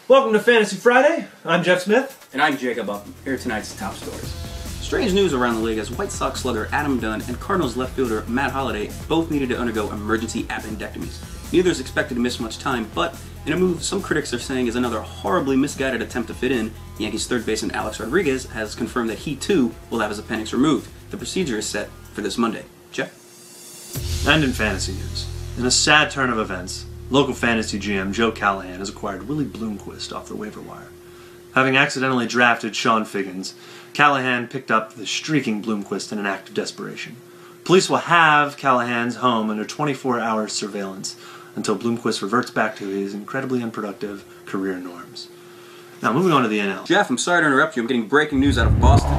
Welcome to Fantasy Friday. I'm Jeff Smith. And I'm Jacob Upham. Here are tonight's top stories. Strange news around the league as White Sox slugger Adam Dunn and Cardinals left fielder Matt Holliday both needed to undergo emergency appendectomies. Neither is expected to miss much time, but in a move some critics are saying is another horribly misguided attempt to fit in, Yankees third baseman Alex Rodriguez has confirmed that he too will have his appendix removed. The procedure is set for this Monday. Jeff? And in fantasy news, in a sad turn of events, local fantasy GM Joe Callahan has acquired Willie Bloomquist off the waiver wire. Having accidentally drafted Sean Figgins, Callahan picked up the streaking Bloomquist in an act of desperation. Police will have Callahan's home under 24-hour surveillance until Bloomquist reverts back to his incredibly unproductive career norms. Now, moving on to the NL. Jeff, I'm sorry to interrupt you. I'm getting breaking news out of Boston.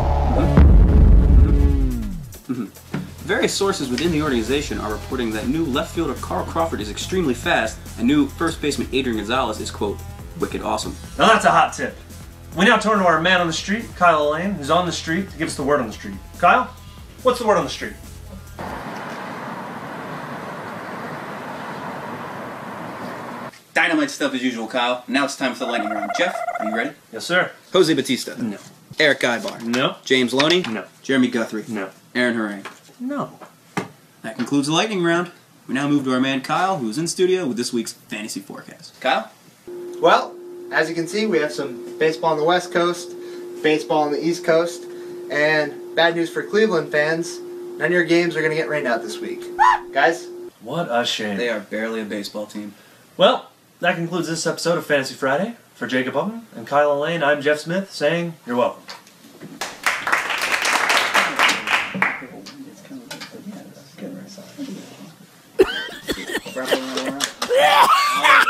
Various sources within the organization are reporting that new left fielder Carl Crawford is extremely fast, and new first baseman Adrian Gonzalez is, quote, wicked awesome. Now that's a hot tip. We now turn to our man on the street, Kyle Lane, who's on the street to give us the word on the street. Kyle, what's the word on the street? Dynamite stuff as usual, Kyle. Now it's time for the lightning round. Jeff, are you ready? Yes, sir. Jose Batista. No. Eric Guybar. No. James Loney. No. Jeremie Guthrie. No. Aaron Harang. No. That concludes the lightning round. We now move to our man Kyle, who's in studio with this week's fantasy forecast. Kyle? Well, as you can see, we have some baseball on the West Coast, baseball on the East Coast, and bad news for Cleveland fans. None of your games are going to get rained out this week. Guys? What a shame. They are barely a baseball team. Well, that concludes this episode of Fantasy Friday. For Jacob Upham and Kyle Lane, I'm Jeff Smith saying you're welcome. Yeah.